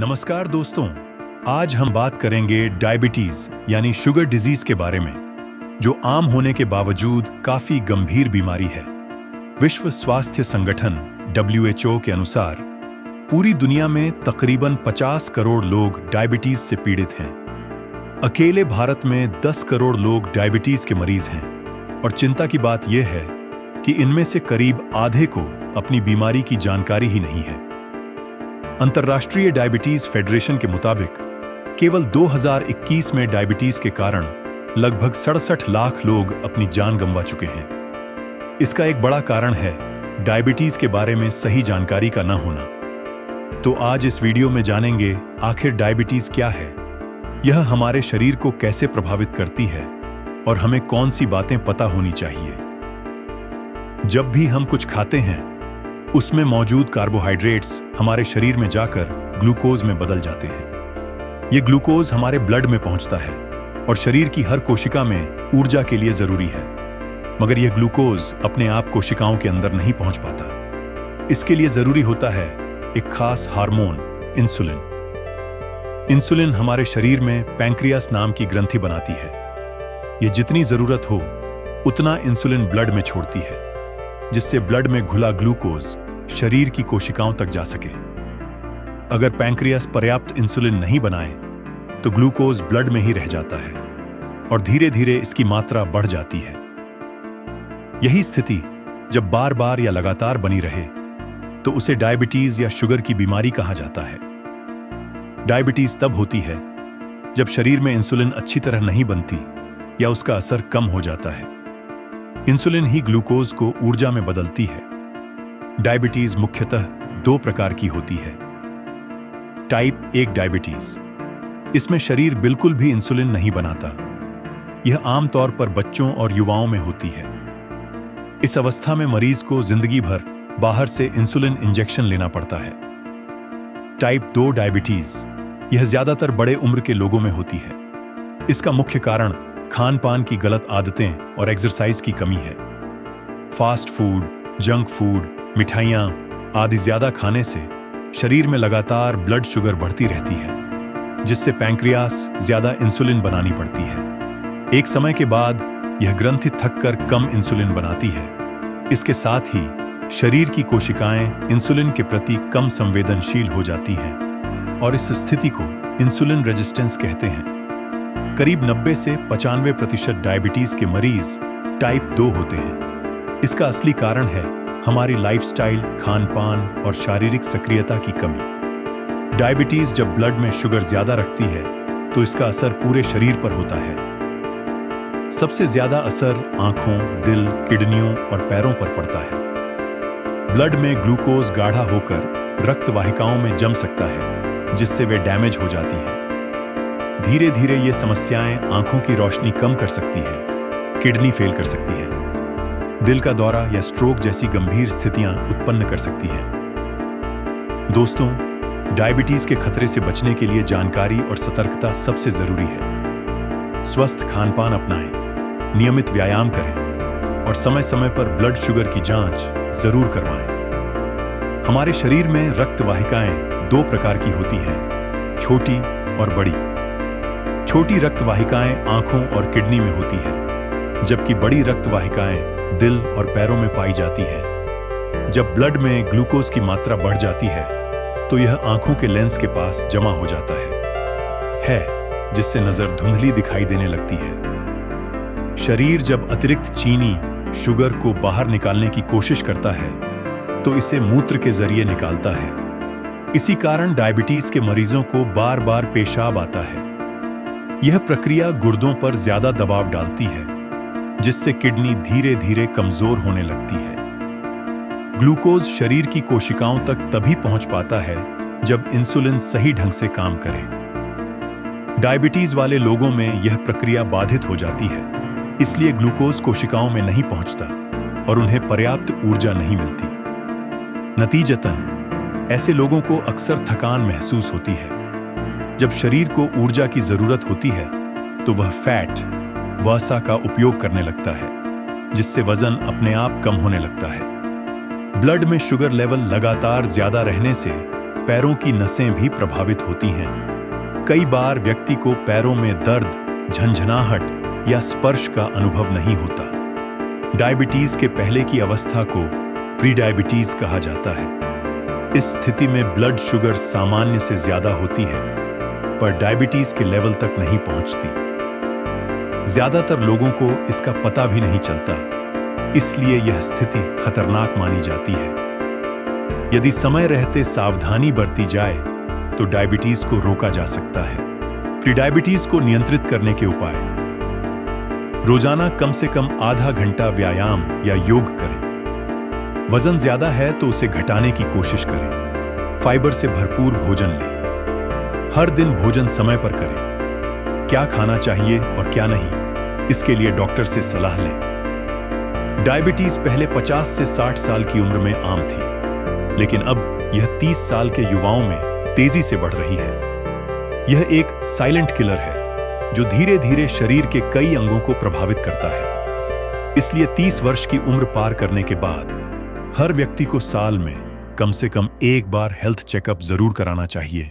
नमस्कार दोस्तों, आज हम बात करेंगे डायबिटीज यानी शुगर डिजीज के बारे में, जो आम होने के बावजूद काफी गंभीर बीमारी है। विश्व स्वास्थ्य संगठन WHO के अनुसार पूरी दुनिया में तकरीबन 50 करोड़ लोग डायबिटीज से पीड़ित हैं। अकेले भारत में 10 करोड़ लोग डायबिटीज के मरीज हैं और चिंता की बात यह है कि इनमें से करीब आधे को अपनी बीमारी की जानकारी ही नहीं है। अंतर्राष्ट्रीय डायबिटीज फेडरेशन के मुताबिक केवल 2021 में डायबिटीज के कारण लगभग 67 लाख लोग अपनी जान गंवा चुके हैं। इसका एक बड़ा कारण है डायबिटीज के बारे में सही जानकारी का न होना। तो आज इस वीडियो में जानेंगे आखिर डायबिटीज क्या है, यह हमारे शरीर को कैसे प्रभावित करती है और हमें कौन सी बातें पता होनी चाहिए। जब भी हम कुछ खाते हैं उसमें मौजूद कार्बोहाइड्रेट्स हमारे शरीर में जाकर ग्लूकोज में बदल जाते हैं। यह ग्लूकोज हमारे ब्लड में पहुंचता है और शरीर की हर कोशिका में ऊर्जा के लिए जरूरी है, मगर यह ग्लूकोज अपने आप कोशिकाओं के अंदर नहीं पहुंच पाता। इसके लिए जरूरी होता है एक खास हार्मोन, इंसुलिन। इंसुलिन हमारे शरीर में पैंक्रियास नाम की ग्रंथि बनाती है। यह जितनी जरूरत हो उतना इंसुलिन ब्लड में छोड़ती है, जिससे ब्लड में घुला ग्लूकोज शरीर की कोशिकाओं तक जा सके। अगर पैंक्रियास पर्याप्त इंसुलिन नहीं बनाए तो ग्लूकोज ब्लड में ही रह जाता है और धीरे धीरे इसकी मात्रा बढ़ जाती है। यही स्थिति जब बार बार या लगातार बनी रहे तो उसे डायबिटीज या शुगर की बीमारी कहा जाता है। डायबिटीज तब होती है जब शरीर में इंसुलिन अच्छी तरह नहीं बनती या उसका असर कम हो जाता है। इंसुलिन ही ग्लूकोज को ऊर्जा में बदलती है। डायबिटीज मुख्यतः 2 प्रकार की होती है। टाइप 1 डायबिटीज, इसमें शरीर बिल्कुल भी इंसुलिन नहीं बनाता। यह आमतौर पर बच्चों और युवाओं में होती है। इस अवस्था में मरीज को जिंदगी भर बाहर से इंसुलिन इंजेक्शन लेना पड़ता है। टाइप 2 डायबिटीज, यह ज्यादातर बड़े उम्र के लोगों में होती है। इसका मुख्य कारण खान पान की गलत आदतें और एक्सरसाइज की कमी है। फास्ट फूड, जंक फूड, मिठाइयाँ आदि ज्यादा खाने से शरीर में लगातार ब्लड शुगर बढ़ती रहती है, जिससे पैंक्रियास ज्यादा इंसुलिन बनानी पड़ती है। एक समय के बाद यह ग्रंथि थककर कम इंसुलिन बनाती है। इसके साथ ही शरीर की कोशिकाएं इंसुलिन के प्रति कम संवेदनशील हो जाती हैं और इस स्थिति को इंसुलिन रेजिस्टेंस कहते हैं। करीब 90 से 95% डायबिटीज के मरीज टाइप 2 होते हैं। इसका असली कारण है हमारी लाइफस्टाइल, खान पान और शारीरिक सक्रियता की कमी। डायबिटीज जब ब्लड में शुगर ज्यादा रखती है तो इसका असर पूरे शरीर पर होता है। सबसे ज्यादा असर आंखों, दिल, किडनियों और पैरों पर पड़ता है। ब्लड में ग्लूकोज गाढ़ा होकर रक्त वाहिकाओं में जम सकता है, जिससे वे डैमेज हो जाती हैं। धीरे धीरे ये समस्याएं आंखों की रोशनी कम कर सकती है, किडनी फेल कर सकती है, दिल का दौरा या स्ट्रोक जैसी गंभीर स्थितियां उत्पन्न कर सकती हैं। दोस्तों, डायबिटीज के खतरे से बचने के लिए जानकारी और सतर्कता सबसे जरूरी है। स्वस्थ खान पान अपनाएं, नियमित व्यायाम करें और समय समय पर ब्लड शुगर की जांच जरूर करवाएं। हमारे शरीर में रक्त वाहिकाएं 2 प्रकार की होती हैं, छोटी और बड़ी। छोटी रक्त वाहिकाएं आंखों और किडनी में होती हैं, जबकि बड़ी रक्त वाहिकाएं दिल और पैरों में पाई जाती हैं। जब ब्लड में ग्लूकोज की मात्रा बढ़ जाती है तो यह आंखों के लेंस के पास जमा हो जाता है, जिससे नजर धुंधली दिखाई देने लगती है। शरीर जब अतिरिक्त चीनी, शुगर को बाहर निकालने की कोशिश करता है तो इसे मूत्र के जरिए निकालता है। इसी कारण डायबिटीज के मरीजों को बार बार पेशाब आता है। यह प्रक्रिया गुर्दों पर ज्यादा दबाव डालती है, जिससे किडनी धीरे धीरे कमजोर होने लगती है। ग्लूकोज शरीर की कोशिकाओं तक तभी पहुंच पाता है जब इंसुलिन सही ढंग से काम करे। डायबिटीज वाले लोगों में यह प्रक्रिया बाधित हो जाती है, इसलिए ग्लूकोज कोशिकाओं में नहीं पहुंचता और उन्हें पर्याप्त ऊर्जा नहीं मिलती। नतीजतन ऐसे लोगों को अक्सर थकान महसूस होती है। जब शरीर को ऊर्जा की जरूरत होती है तो वह फैट, वसा का उपयोग करने लगता है, जिससे वजन अपने आप कम होने लगता है। ब्लड में शुगर लेवल लगातार ज्यादा रहने से पैरों की नसें भी प्रभावित होती हैं। कई बार व्यक्ति को पैरों में दर्द, झंझनाहट या स्पर्श का अनुभव नहीं होता। डायबिटीज के पहले की अवस्था को प्री डायबिटीज कहा जाता है। इस स्थिति में ब्लड शुगर सामान्य से ज्यादा होती है, पर डायबिटीज के लेवल तक नहीं पहुंचती। ज्यादातर लोगों को इसका पता भी नहीं चलता, इसलिए यह स्थिति खतरनाक मानी जाती है। यदि समय रहते सावधानी बरती जाए तो डायबिटीज को रोका जा सकता है। प्री डायबिटीज को नियंत्रित करने के उपाय: रोजाना कम से कम आधा घंटा व्यायाम या योग करें। वजन ज्यादा है तो उसे घटाने की कोशिश करें। फाइबर से भरपूर भोजन लें। हर दिन भोजन समय पर करें। क्या खाना चाहिए और क्या नहीं, इसके लिए डॉक्टर से सलाह लें। डायबिटीज पहले 50 से 60 साल की उम्र में आम थी, लेकिन अब यह 30 साल के युवाओं में तेजी से बढ़ रही है। यह एक साइलेंट किलर है जो धीरे धीरे शरीर के कई अंगों को प्रभावित करता है। इसलिए 30 वर्ष की उम्र पार करने के बाद हर व्यक्ति को साल में कम से कम एक बार हेल्थ चेकअप जरूर कराना चाहिए।